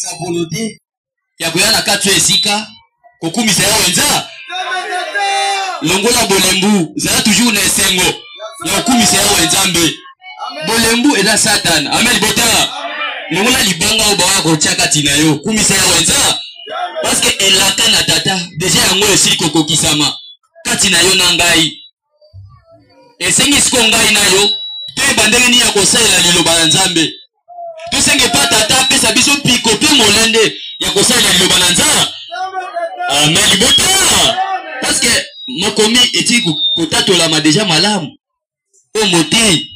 sa volonté ya kuyana katu esika kokumisa ya wenza longola bolembu zala toujours na esengo ya kokumisa ya wenzambe bolembu eza Satan amen bota longola libanga oba wako chaka tina yo kumisa ya wenza parce que elaka na tata déjà yango esili kokokisama kati na yo na ngai esengi siko ngai na yo te bandenge ni ya kosalela liloba na Nzambe tosenge pa tata pesa biso piko pe molende ya kosalela liloba na Nzambe amen libota parce que mokomi eti kotatolama déjà malamu o moti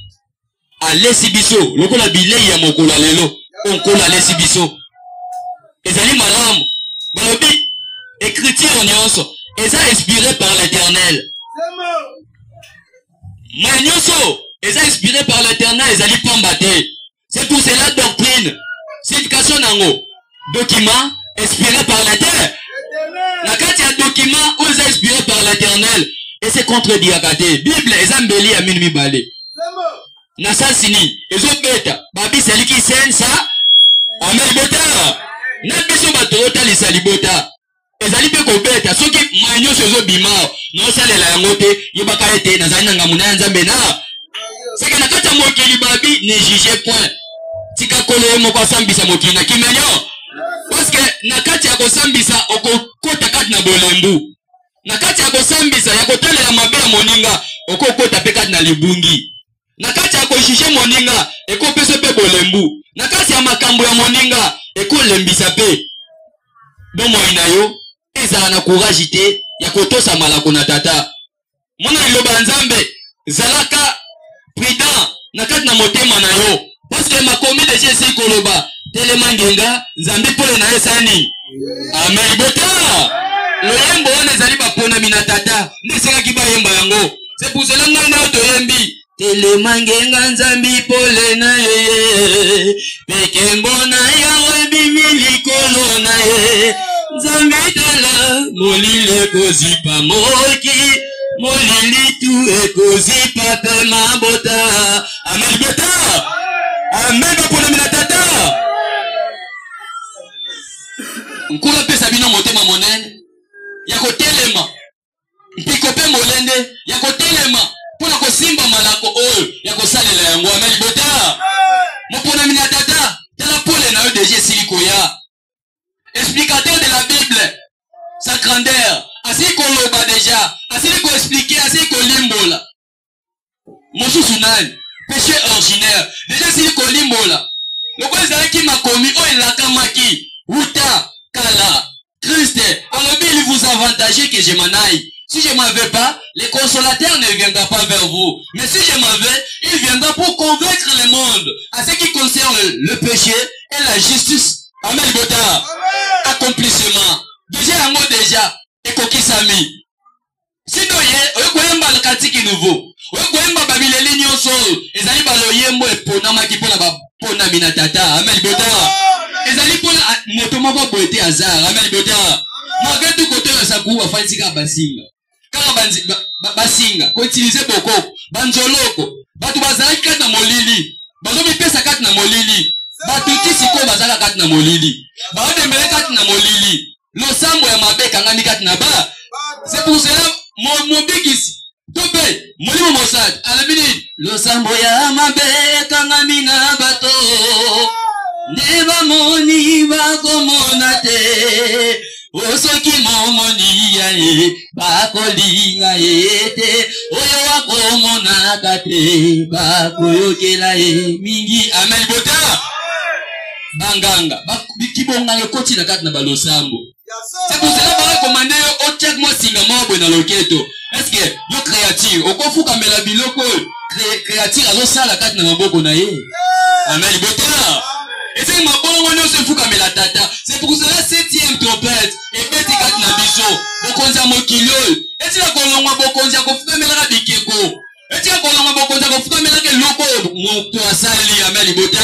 alesi biso lokola bilei ya mokola lelo onkola alesi biso ezali malamu balobi écriture nyonso eza inspiré par l'Éternel mais nyonso eza inspiré par l'Éternel ezali pamba te c'est pour cela doctrine signification nango document inspiré par l'Éternel la kati ya document oyo eza inspiré par l'Éternel et c'est contredire te Bible eza mbeli ya minu mibale na sasini ezobeta babisa liki sensa amen bota na biso bato otalisa libota ezali pe kobeta soki manyoso ezobima nosalela yango te yebaka ete nazali na ngamuna ya Nzambe na seke na kati ya mokili babi ne juge point tika kolo moko asambisa mokili na kimenyo parce que na kati ya kosambisa okokota kati na bolembu na kati ya kosambisa ya kotalela mabe ya moninga okokota pe kati na libungi na kati ya kojije moninga ekopesa pe bolembu na kati ya makambo ya moninga ekolembisa pe bomoi na yo ezala na courage te ya kotosa malako na tata mona liloba Nzambe zalaka prudent na kati na motema na yo parce que makomi deja esi koloba telema ngenga Nzambe pole na esani amen bota loyembo wana ezali baponami na tata ndesengaki bayemba yango c'est pour cela ngai na toyembi telema ngenga Nzambe pole na ye peke mbona yawe bimili kolo na ye Nzambe tala molile kozipa moki molili tu ekozipa pe mabota amen bota amen bapona mina tata nkula pesa bino motema monene ya kotelema mpiko pe molende ya kotelema pona kosimba malako oyo ya kosalela yango amen bota mopona mina tata tala pole na yo deja silikoya explicateur de la Bible sa grandeur asili koloba déjà asili ko expliquer asili ko limbola mosusu nani péché ordinaire déjà asili ko limbola loko ezalaki makomi oyo elakamaki uta kala Christ alobi il vous avantage que je m'en aille si je m'en vais pas le consolateur ne viendra pas vers vous mais si je m'en vais il viendra pour convaincre le monde à ce qui concerne le péché et la justice amen bota accomplissement déjà yango déjà ekokisami sino ye oyokoyemba katiki nouveau oyokoyemba babileli nyonso ezali baloyembo eponamaki mpona baponami na tata amen bota ezali mpona moto moko boye te azar amen bota malgré tout kote oyo asaku afanisika basinga kaka basinga koutilize bokoko banzoloko bato bazalaki kati na molili bazomipesa kati na molili batuki sikoyo bazalaka kati na molili baodembele kati na molili losambo ya mabe kangami kati na ba c'est pour cela mobikisi tope molimo mosad alabini losambo ya mabe kangami na bato nde bamoni bakomona te osoki momoni ya ye bakolinga ye te oyo wakomonaka te bakoyokela ye mingi amen bota banganga kibonganga ekoti na kati na balosambo c'est pour cela barakomande yo otiak mwa singa mabwe na loketo est-ce que yo créature okofukamela biloko créature azosala kati na maboko na ye amen bota ezali mabolongo nyonso efukamela tata c'est pour cela 7e trompette ebeti kati na biso bokonzi ya mokili oyo etika kolongwa bokonzi ya kofukamelaka bikeko etika kolongwa bokonzi ya kofukamelaka eloko moto asali amen bota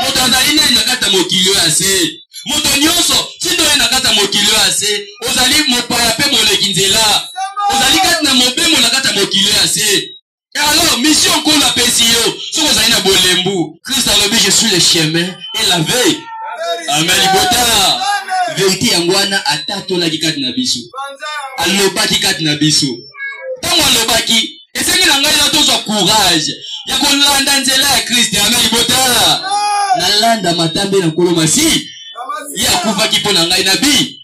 moto azali nani na kati ya mokili oyo ase moto nyonso tindo ye na kati ya mokili oyo ase ozali mopaya mpe moleki nzela ozali kati na mobemo na kati ya mokili oyo ase alors mission qu'on a payé yo so vous avez na bolembu Christ alobi je suis le chemin et la veille Amen libota. Vérité yangwana atato la kikati na biso. Alobaki kati na biso. Tango alobaki, esengi na ngai na tozwa courage. Ya kolanda nzela ya Kristo. Amen libota. Na landa matambe na kolomasi. Ya kufaki po na ngai nabi.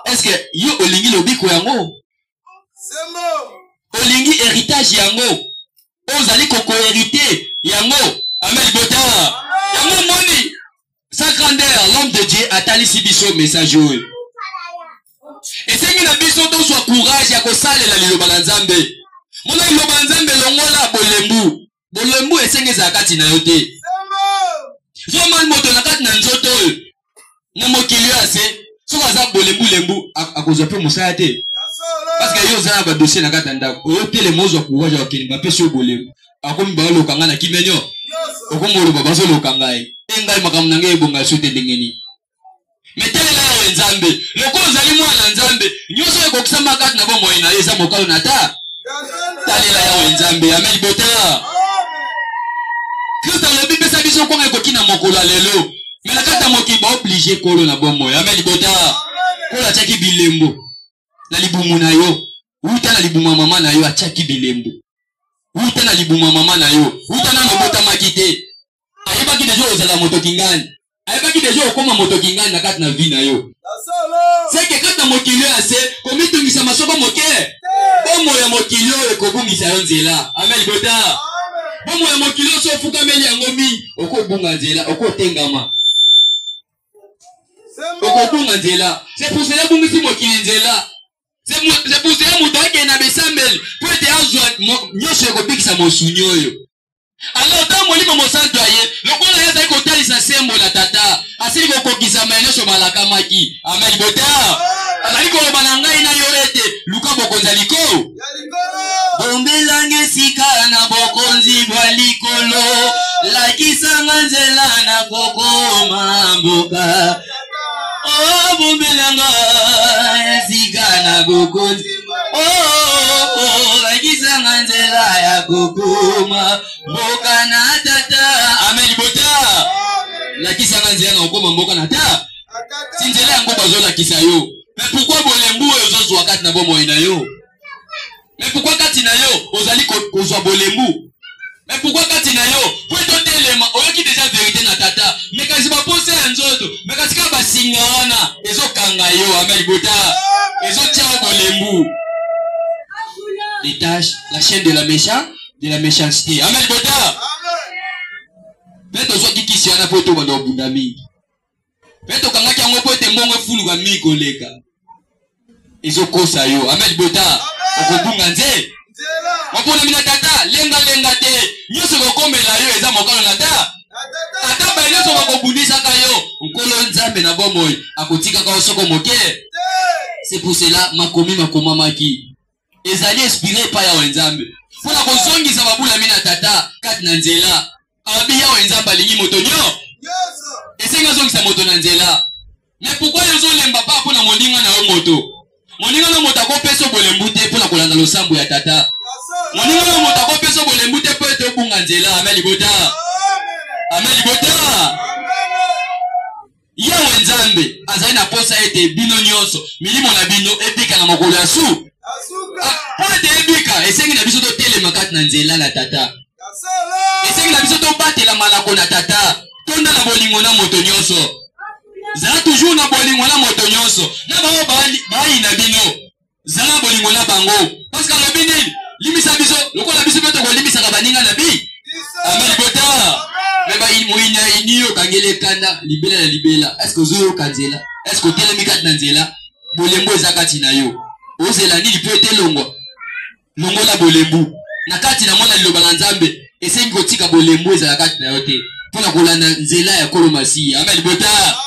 Est-ce que yo olingi lobiko yango? Olingi héritage yango. Ozali koko hérité yango. Amen libota. Yango moni. Sa grandeur, l'homme de Dieu a tali si biso message. Et c'est que la biso to soit courage ya ko sale la liloba la nzambe. Mona liloba la nzambe longola bolembu. Bolembu esenge za kati na yote. Zo man moto na kati na nzoto. Na mokili ase. So kaza bolembu lembu akozo pe musaya te. Parce que yo za ba dossier na kati ndako. Yo tele mozo courage ya kini ba peso bolembu. Akomi ba lo kanga na kimenyo. Okomolo baba so lo kanga e. Engai makamnanga ebonga sote ndengeni. Metele la yo nzambe. Loko zali mwana nzambe. Nyoso eko kusama kati na bomo ina eza mokalo na ta. Tale la yo nzambe. Amen bota. Kristo lobi pesa biso kwa eko kina mokola lelo. Mela kata mokiba obligé kolo na bomo. Amen bota. Kola chaki bilembo. Na libumu na yo. Uta na libuma mama na yo achaki bilembo. Uta na libuma mama na yo. Uta na mobota makite. Ayeba ki dejo ozala moto kingani. Ayeba ki dejo okoma moto kingani na kati na vie na yo. C'est que quand mokili ase komitungisa masoko moke. Bomo ya mokili ekobungisa yo nzela. Amen bota. Bomo ya mokili so fukameli yango mi okobunga nzela okotengama. Okobunga nzela. C'est pour cela bungisi mokili nzela. C'est pour cela moto ake na besambeli. Pour te azwa nyosho ekobikisa mosunyo yo. Alors dans mon livre mon santo aye lokola yeza ikotalisa sembo na tata asili kokokisa maelezo malaka maki amen bota azali koloba na ngai na yo ete luka bokonza liko bombelange sika na bokonzi bwa likolo lakisanga nzela na kokoma mboka oh bombelanga sika na bokonzi oh lakisanga nzela ya kokoma mboka na tata amen bota lakisanga nzela na kokoma mboka na tata sinzela yango bazola kisa yo. Mais pourquoi bolembu ozozo wakati na bomo ina yo? Mais pourquoi kati na yo ozali kozwa bolembu? Mais pourquoi kati na yo pweto telema oyoki déjà vérité na tata mais kasi ba pose ya nzoto mais kasi ka basinga wana ezokanga yo amen bota ezotia bolembu. Les tâches, la chaîne de la méchanceté. Amen bota. Peto zo kikisi wana poto bando bundami. Peto kanga kyango pote mbongo fulu ka mi koleka. Ezokosa yo. Amen bota. Okobunga nze. Mapona mina tata lenga te. Nyoso kokomela yo eza mokalo na ta. Ata ba nyoso bakobundisa ka yo. Nkolo nzambe na bomoy akotika ka osoko moke. C'est pour cela makoma maki. Ezali inspiré pa ya wenzambe. Pona kozongisa babula mina tata kati na nzela. Abi ya wenzamba lingi moto nyo. Esenga zongisa moto na nzela. Mais pourquoi yozo lemba pa pona mondinga na yo moto? Mondinga na moto akopeso bolembu te pona kolanda losambo ya tata. Mondinga na moto akopeso bolembu te po ete obunga nzela. Amen libota. Amen libota. Ya wenzambe azali na posa ete bino nyonso milimo na bino ebika na mokolo ya su. Pour te ebika esengi na biso to telema kati na nzela na tata. Esengi na biso to batela malako na tata. Tonda na bolingo na moto nyonso. Zala toujours na bolingo na moto nyonso. Na bango bayi na bino. Zala bolingo na bango. Parce que le bini limisa biso lokola biso peto ko limisa ka baninga na bi. Amen bota. Meba imoina iniyo kangele kanda libela na libela. Est-ce que zo kanzela? Est-ce que telemi kati na nzela? Bolembo ezakati na yo. Ozela nili po ete longo la bolembu na kati na mwana liloba na nzambe esengi kotika bolembu ezala kati na yo te pona kolanda nzela ya kolomasi. Amen bota.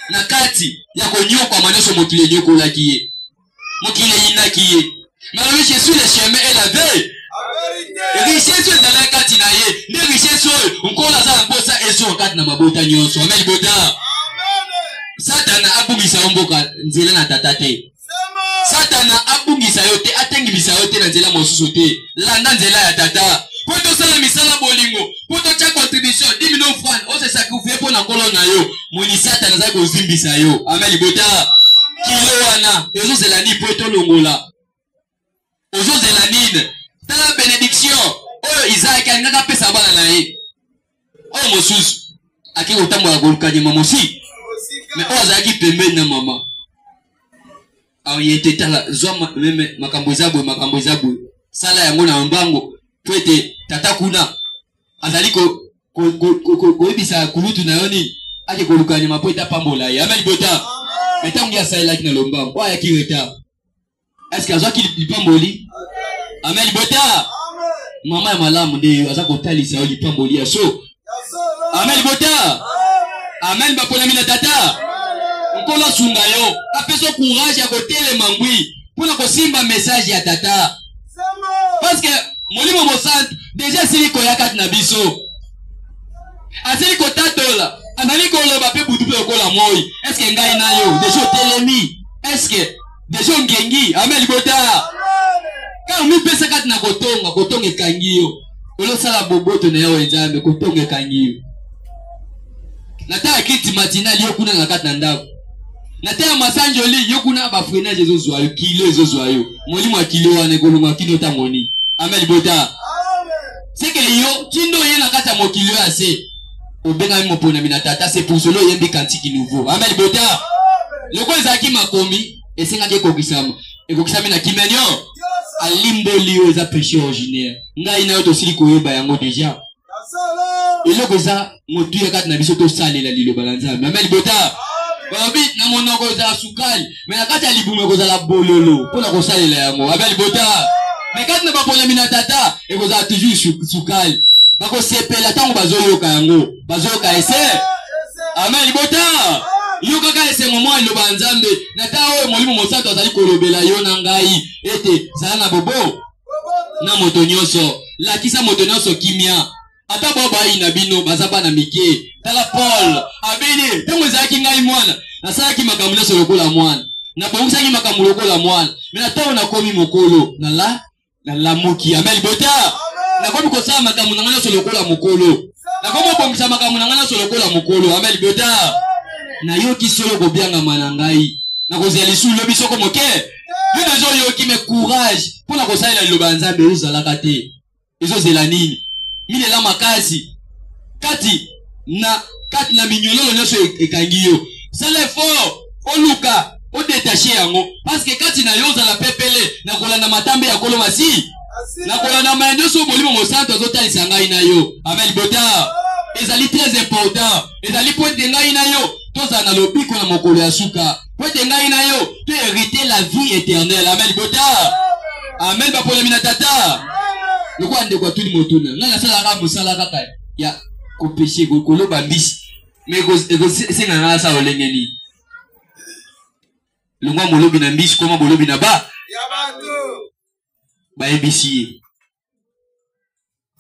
Na kati ya konyoka maneso mokile nyokolaki ye mokile yinaki ye malami Jésus le chemin et la veille richesse ezala kati na ye nde richesse oyo nkola za mposa eso kati na mabota nyonso. Amen bota. Satana abungisa mboka nzela na tata te. Satana abungisa yote atengibisa yote na nzela mosusu te. Landa nzela ya tata. Poto sala misala bolingo. Poto cha contribution 10 millions francs. On se sacrifie pour pona kolo na yo monisata naza ko zimbisa yo amen libota kilo wana ezo zelani po to longola ozo zelanine ta benediction oyo Isaac alingaka pesa bana na ye oyo mosusu aki kotambola kolukanya mama aussi mais oyo azalaki pembeni na mama awo yete tala zwa meme makambo ezabwe sala yango na mbango po ete tata kuna azali koyebisa kulutu na yo nini ake kolukanya mapo eta pambola ye amen libota metango ya saelaki na lombango oyo ayaki retard est-ce azwaki lipamboli amen libota mama ya malamu nde aza kotalisa yo lipamboli ya so amen libota amen baponami na tata nkolo sunga yo apeso courage ya kotelema ngwi mpona kosimba message ya tata parce que molimo mosantu déjà sili koyaka na biso asili kotatola azali koloba mpe butu mpe lokola moi est-ce que ngai na yo déjà otelemi est-ce que déjà ngengi amen libota quand mi pesa kati na kotonga ekangi yo olosala boboto na yo nzambe kotonga ekangi yo nataka kiti matinali yo kuna na kati na ndako nataka masanjoli yo kuna ba freinage ezozwa yo kilo ezozwa yo molimo ya kilo wana ekolonga kino tangoni amen libota amen c'est que yo kindo ye na kati ya mokilo ya se obenga mopona mina tata c'est pour cela yembi kantiki nouveau amen libota loko ezaki makomi esengaki ekokisama na kimenyo alimboli yo eza péché originaire ngai na yo tosili koyeba yango déjà eloko eza motu ya kati na biso tosalela liloba na nzambe amen libota babi na monoko eza sukali mais na kati ya libumu ekozala bololo mpona kosalela yango amen libota mais kati na baponami na tata ekozala toujours sukali bakosepela ntango bazoyoka yango bazoyoka ese amen libota yo kaka esengo mwa liloba nzambe na ta oyo molimo mosantu azali kolobela yo na ngai ete zala na bobo na moto nyonso lakisa moto nyonso kimia ata bao bayi na bino baza bana mike tala Paul abeli ntango ezalaki ngai mwana nasalaki makambo nyonso lokola mwana nabongisaki makambo lokola mwana me na ntango nakomi mokolo nalamuki amen libota nakomi kosala makambo na ngai nyonso lokola mokolo nakomi kobongisa makambo na ngai nyonso lokola mokolo amen libota na yoki solo kobiangama na ngai nakozela lisusu lobi soko moke yo deja yoki me courage mpona kosalela liloba ya nzambe ezozalaka te ezozela nini milela makasi kati na minyololo nyonso ekangi yo sala effort oluka odetache yango parce que kati na yo ozala pepele nakolanda matambe ya kolo masi nakolanda maya nyonso molimo mosantu azotalisa ngai na yo amen libota ezali très important ezali po ete ngai na yo tozala na lobiko na mokolo ya suka po ete ngai na yo to hériter la vie éternelle amen libota amen baponami na tata lokola ndeko atuli motuna ngai nasalaka mosala kaka ya kopeshe koloba mbisi mais ekosenga ngai asala olenge nini longwa molobi na mbisi koma bolobi na ba bayebisi ye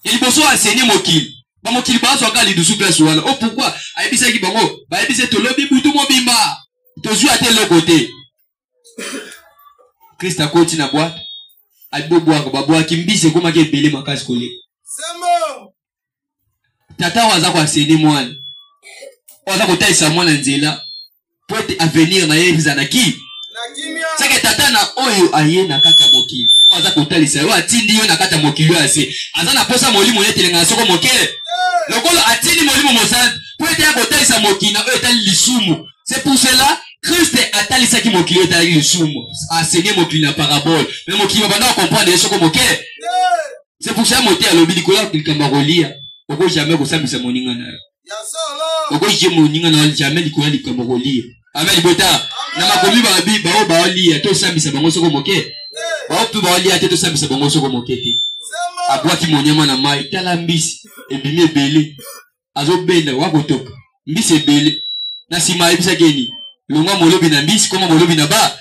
eliboso asenye mokili bamokili bazwaka lidusu place wana o pourquoi ayebisaki bango bayebise tolobi butu mobimba tozwi ate eloko te Christ akoti na bwaka abibobwaka babwaki mbisi ekomaki ebele makasi koleka tata waza koasene mwana waza kotalisa mwana nzela po ete avenir na ye ezanaki seke tata na oyo aye na kati ya mokili waza kotalisa yo atindi yo na kati ya mokili oyo ase aza na posa molimo netelenga na soko moke lokolo atindi molimo mosantu po ete ya kotalisa mokili na oyo etali lisumu c'est pour cela Christ atalisaki mokili oyo etalaki lisumu asenye mokili na parabole mais mokili babanda bakomprendre ye soko moke c'est pour cela mote alobi likolo ya likambo kolia oko jamais kosambisa moninga na yo oko je moninga na yo jamais likolo ya likambo kolia amen libota na makomi babi bao baolia tosambisa bango soko moke bao mpe baolia te tosambisa bango soko moke te abwaki monyama na mai tala mbisi ebimi ebele azobenda wakotoka mbisi ebele na nsima ayebisaki eni longwa molobi na mbisi koma molobi na ba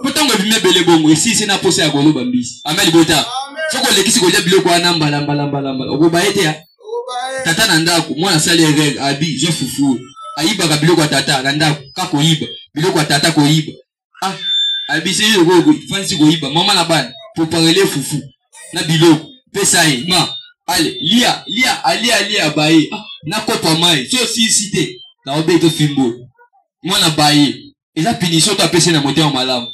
po ntango ebimi ebele bongo esisi na posa ya koloba mbisi amen libota soko olekisi kolia biloko wana mbalambalambala okoba ye te tata na ndako mwana asali erreur abi zwa fufu ayibaka biloko ya tata na ndako kaka koyiba biloko ya tata koyiba abisi yo fansi koyiba mama na bana poparele fufu na biloko pesa ye ma allez lia baye na kopa mai so si cité na obeto fimbo mwana baye eza punition to apesi na moteur malamu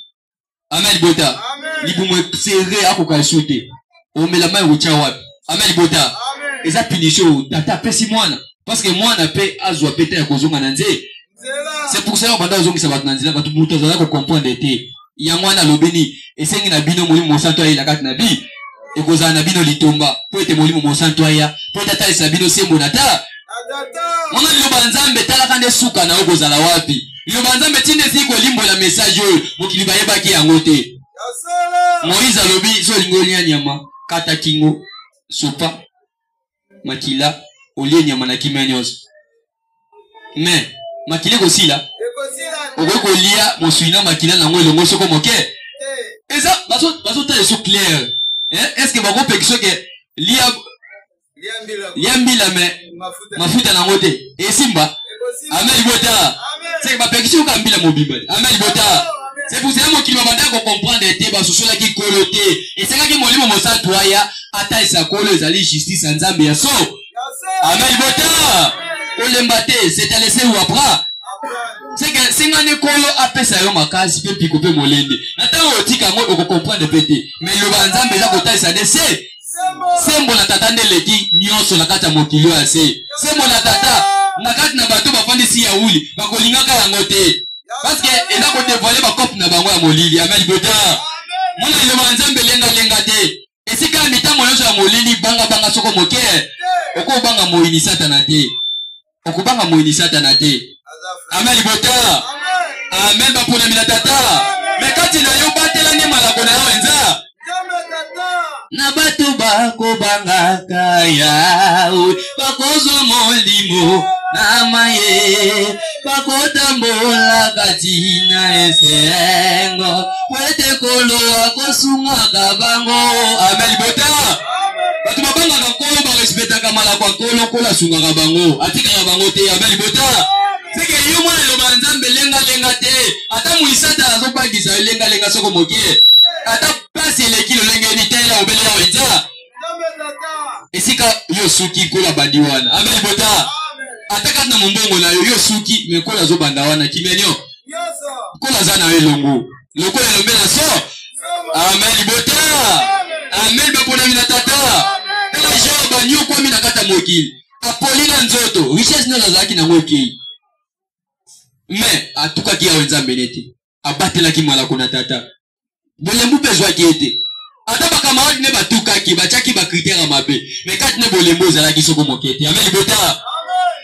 amen bota libumo serré akoka shooter omela mai ucha wapi amen bota eza punition tata apesi mwana parce que mwana pe azwa peta ya kozonga na nze c'est pour ça banda ozongisa bato na nzela bato muto azala ko comprendre te ya mwana lobeni esengi na bino molimo mosanto ayela kati na bi ekozala na bino litomba po ete molimo mosanto aya po ete atalisa bino sembo na ta mwana liloba nzambe talaka nde suka na okozala wapi liloba nzambe tinde esi kolimbola message oyo mokili bayebaki yango te Moïse alobi so olingi olia nyama kata kingo sopa makila olie nyama na kimia nyonso mais makila ekosila okoki kolia mosuina makila nango elongo soko moke eza bazotala so clair est-ce que bakopekisa ke lia mbila me mafuta nango te esimba amen libota c'est que bapekisi oka mbila mobimba amen libota c'est pour ça mokili babanda kocomprendre te basosolaki kolo te esekaki molimo mosantu aya ata esakolo ezali justice ya nzambe ya so amen libota olemba te c'est à laisser ou après c'est que singane kolo apesa yo makasi pe piko pe molende nata otika ngo okocomprendre pe te mais loba nzambe eza kotalisa de se sembo na tata nde leki nyonso na kati ya mokili oyo ase sembo na tata na kati na bato bafandisi ya uli bakolingaka yango te parce que eza kodevoile bakope na bango ya molili amen libota mona liloba nzambe lenga te esika ya mitango nyonso ya molili banga soko moke okobanga moyini satana te okobanga moyini satana te amen libota amen baponami na tata me kati na yo batelani malako na yo enza na bato bakobangaka yawe bakozwa molimo na maye bakotambola kati na esengo kwete kolo akosungaka bango amen libota bato babangaka kolo barespectaka malako ya kolo asungaka bango atikaka bango te amen libota c'est que yo mwana loba nzambe lenga te ata muisata azobangisa lenga soko moke ata pasi eleki lolenge tela obele ya wenza esika yo suki kola bandi wana amen libota ata kati na mombongo na yo suki me kola azobanda wana kimenyo kola za na elongo lokola elombe na so amen libota amen baponami na tata tala joba nyo kwami na kata mokili apolina nzoto richesse nyo azalaki nango ekei mais atukaki ya wenzambe nete abatelaki malako na tata bolembu bezwaki ete ata bakamaradi ne batukaki batiaki bakritere mabe mais kati ne bolembu ezalaki soko moke te amen libota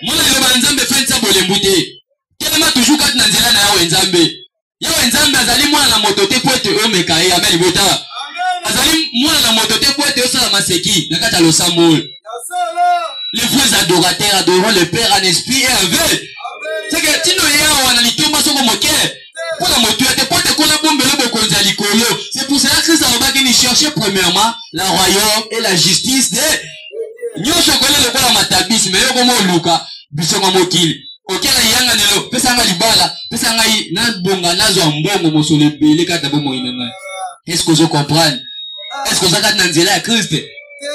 mona liloba nzambe fensa bolembu te telema toujours kati na nzela na yawe nzambe azali mwana na moto te po ete omeka ye amen libota azali mwana na moto te po ete osala maseki na kati ya losambo oyo les vrais adorateurs adoreront le Père en esprit et en vérité. C'est que tino yawa na litomba soko moke pour la moto te pote kola bombelo bokonza likolo. C'est pour ça que Christ a dit chercher premièrement la royaume et la justice de nyosho kola lokola matabisi mais yo komo luka bisonga mokili. Okela yanga nelo pesa nga libala pesa nga na bonga nazo mbongo mosole bele kata bomo inanga. Est-ce que vous comprenez? Est-ce que vous avez dans nzela ya Christ?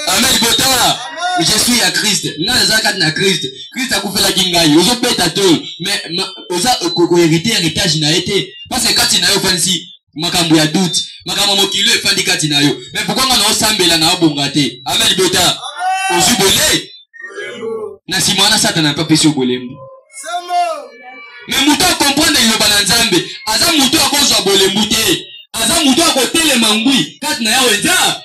Amen bota. Je suis à Christ. Nga zakat na Christ. Christ a kufela kingai. Ozo beta to. Mais oza ko hériter héritage na été. Parce que kati na yo fansi makambo ya doute. Makambo mokilo e fandi kati na yo. Mais pourquoi nga na osambela na obonga te? Amen bota. Ozu bolé. Na simana satana pa pesi obolembu. Mais muto comprendre iloba na nzambe. Aza muto akozwa bolembu te. Aza muto akotelema ngui kati na ya wenza.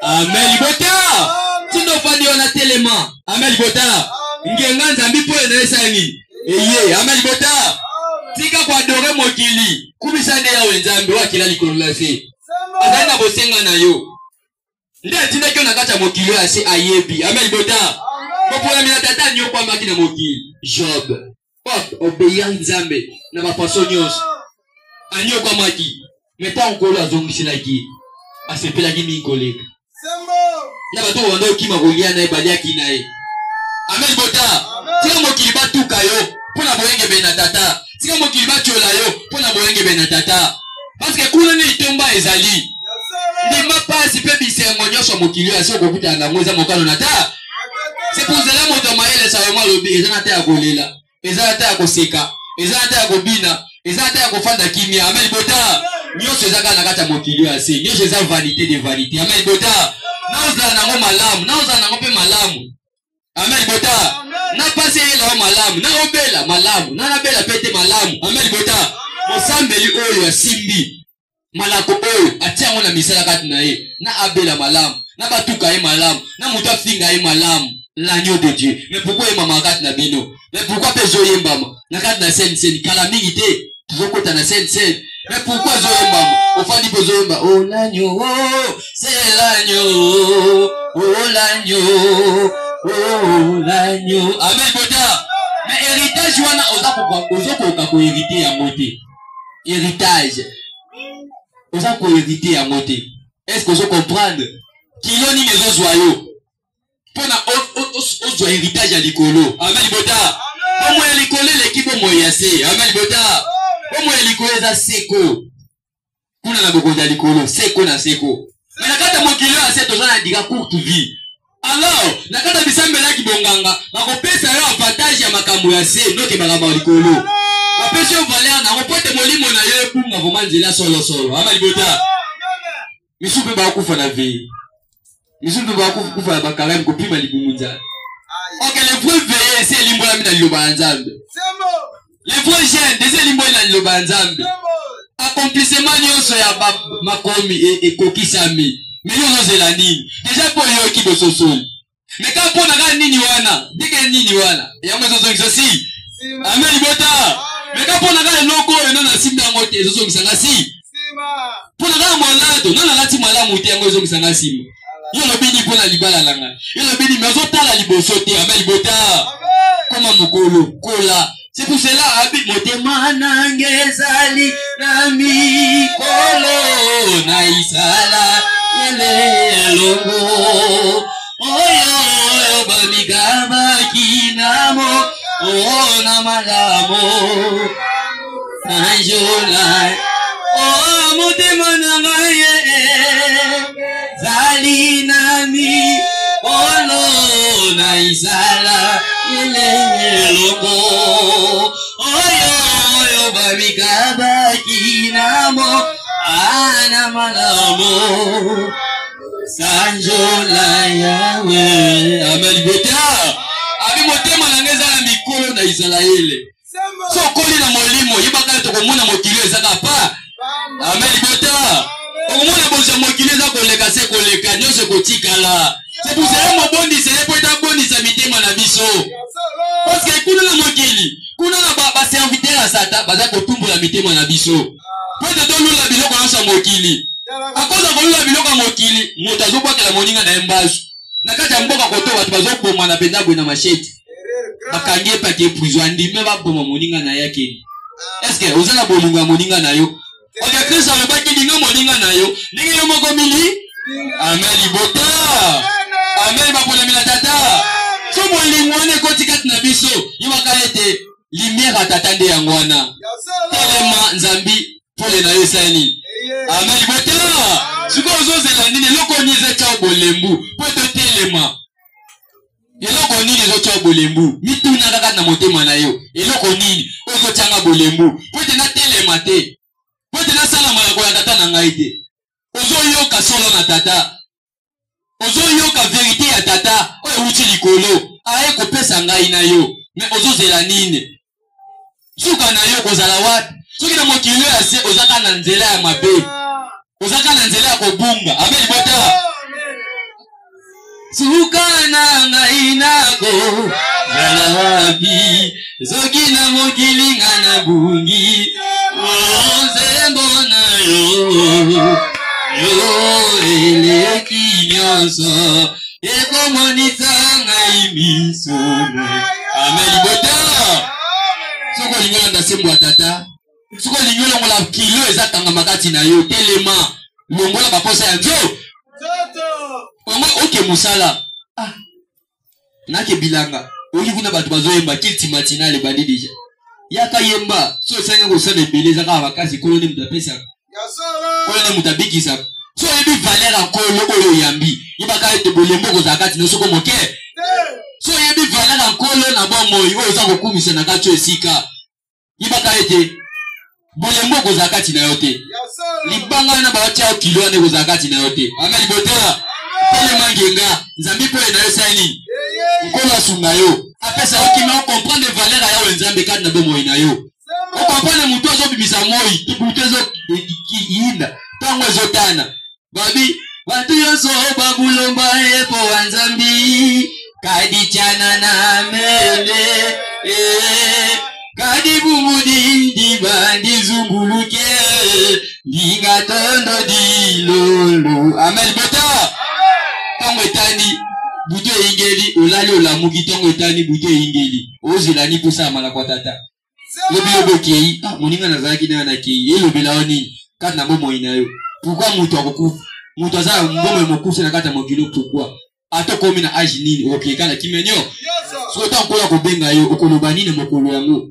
Amen libota. Tindo fandi ona telema. Amen libota. Ngenga nzambi po ena esangi. Eye, amen libota. Tika kwa adore mokili. Kubisa nde ya wenzambe wakila likolo la se. Azana bosenga na yo. Nde atinda kyo na kata mokili ya se ayebi. Amen libota. Popola mina tata nyo kwa maki na mokili. Job. Pop obéir nzambe na ba façon nyos. Anyo kwa maki. Meta onkolo azongisi ki. Asepela ki mi koleka. Na bato wanda okima kolia na ebalia kinae. Amen bota. Tika mokili batuka yo pona boyenge bena tata. Tika mokili batiola yo pona boyenge bena tata. Parce que kuna ni tomba ezali. Ni mapasi pe bisengo nyosho mokili asi okokuta na ngoza mokano nata. C'est pour cela moto maele sa vraiment lobi ezana ta ya kolela. Ezana ta ya koseka. Ezana ta ya kobina. Ezana ta ya kofanda kimia. Amen bota. Nyosho ezaka na kata mokili asi. Nyosho eza vanité de vanité. Amen bota. Nauza nango malamu. Nauza nango pe malamu. Amen bota. Na pase la malamu. Na obela malamu. Na bela pete malamu. Amen bota. Mosambeli oyo ya simbi. Malako oyo atiango na misala kati na ye. Na abela malamu. Na batuka ye malamu. Na muta finga ye malamu. L'agneau de Dieu. Mais pourquoi il m'a kat na bino? Mais pourquoi pe zoyembama? Na kat na sen calamité. Toujours na sen. Mais pourquoi zoyembama? Au fond dit zoyemba. Oh l'agneau, c'est l'agneau. Oh l'agneau. Oh l'agneau. Amen bota. Mais héritage wana oza ko hériter ya moté. Héritage. Oza ko hériter ya moté. Est-ce que vous comprenez? Kiloni les ozoyo. Pona ozo héritage ya likolo. Amen bota. Omo ya likolo l'équipe mo yase. Amen bota. Omo ya likolo za seko. Kuna na boko ya likolo, seko na seko. Mais nakata mokilo ase toza na diga courte vie. Alors, nakata bisambela ki bonganga, bakopesa yo avantage ya makambo ya se, noke makambo ya likolo. Bapesa yo valeur na kopote molimo na yo epunga vomanzela solo. Amen bota. Misupe ba kufa na vie. Misupe ba kufa na bakarem ko pima libumunza. OK, les vrais veillés c'est limbola mina liloba nzambe. Les vrais jeunes des limbola liloba nzambe. Accomplissement nyonso ya makomi et kokisami. Mais yo zela nini? Déjà pour yo ki bososoli. Mais quand pona ga nini wana? Dike nini wana? Ya mwezo zongiso si. Amen bota. Mais quand pona ga loko eno na simba ngote ezo zongisanga si. Pona ga molado, nana lati malamu te yango zongisanga si. Yo lobini pona libala langa. Yo lobini mezo tala liboso te. Amen bota. Koma mukolo kola. C'est pour cela habite motema nangezali na mikolo na isala yele longo oyo bamigaba kinamo ona malamo anjola o motema nangaye zali na mikolo na isala yele longo oyo bamigaba kinamo ana malamo sanjola yawe amen bota abi motema nangeza na mikolo na Israeli so koli na molimo yibaka to komona mokili ezaka pa amen bota okomona boza mokili ezaka koleka se koleka nyose kotikala c'est pour ça mo bondi c'est pour ta bondi sa mitema na biso parce que kuna na mokili kuna na ba serviteur à sata baza kotumbola mitema na biso peut te donner la biloko na sa mokili akoza kolula biloko mokili moto azobwakela moninga na embasu na kati ya mboka koto watu bazoboma na penda bwe na machete bakangie pake prison ndime baboma moninga na yake est-ce que ozana bolunga moninga na yo oya Kristo alobaki linga moninga na yo ndenge yo moko mili amen libota amen bapona mila tata so molingwane koti kati na biso yibaka ete lumière atatande yangwana telema nzambi pole na yesani amen libota siko ozozela nini loko nize cha bolembu poto telema eloko nini zo cha bolembu mituna kaka na motema na yo eloko nini ozo changa bolembu poto na telema te poto na sala mala ko ya tata na ngai te ozo yoka solo na tata ozo yoka vérité ya tata oyo uti likolo aye ko pesa ngai na yo mais ozozela nini suka na yo kozala wapi soki na mokili ya se ozaka na nzela ya mabe ozaka na nzela ya kobunga amen bota suka na ngai nako zala wapi soki na mokili ngana bungi ozembo na yo eleki nyonso ekomonisa ngai miso amen bota soko lingola ndasembo ya tata soko lingola ngola kilo ezatanga makati na yo telema longola baposa ya nzo mama oke musala nake bilanga oki kuna batu bazoyemba kilti matinale bandi deja yaka yemba so sanga ko sala beleza ka bakasi kolone mutapesa kolone mutabikisa so yebi valeur ankolo oyo yambi ibaka ete bolembo kozakati no soko moke so yebi valeur ankolo na bon moyi oyo za kokumisa na kati esika ibaka ete bolembo kozakati na yote libanga na bawacha kilo ne kozakati na yote amen botela pele mangenga nzambi po na yo sani nkolo asunga yo apesa okime o comprendre valeur ya wenzambe kati na bo moyi na yo o comprendre mutu zo bimisa moyi tubutu zo yinda tango ezotana babi watu yonso babulomba epo wanzambi kadi chana na mele kadi bumudi dibandi zunguluke dinga tondo dilolo amen bota tango etani buto ingeli olali olamuki tango etani buto ingeli ozilani kusa mala kwa tata lobi kei moninga nazaki na kei elobela oni kati na bomo inayo pourquoi mutu akokufa mutu aza mbomo mokufa na kati ya mokilo pourquoi atokomi na age nini okekana kimenyo so tankola kobenga yo okoloba nini mokolo yango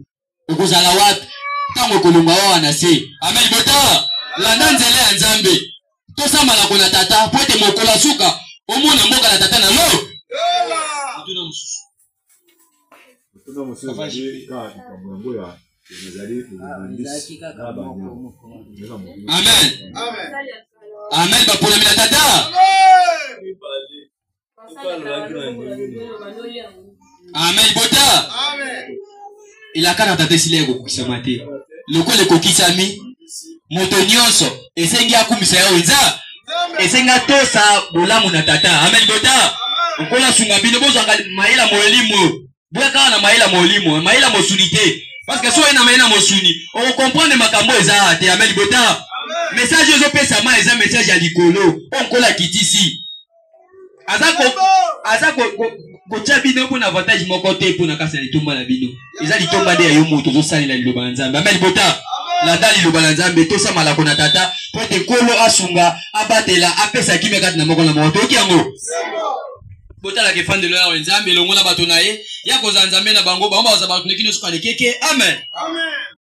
okozala wapi tango okolonga wa na se amen bota landa nzela ya nzambe tosambala kona tata pote mokola suka omona mboka na tata na lo amen amen bapolemi na tata amen bota ilakana tata esili ya kokukisama te lokola ekokisami moto nyonso esengi akumisa ya wenza esenga tosa bolamu na tata amen bota okola sunga bino bozanga maila molimo bweka na maila molimo maila mosunite parce que so ena maila mosuni on comprendre makambo eza te amen bota message zo pesa ma eza message ya likolo onkola kitisi azako kotia bino pour avantage moko te pour na kasa litomba na bino eza litomba de yo moto zo salela liloba nzambe amen bota la dali liloba nzambe to sa malako na tata pote kolo asunga abatela apesa kimia kati na moko na moto okiango bota la kefande lo ya nzambe longola bato na ye ya kozanzambe na bango ba baza bato nekino suka lekeke amen amen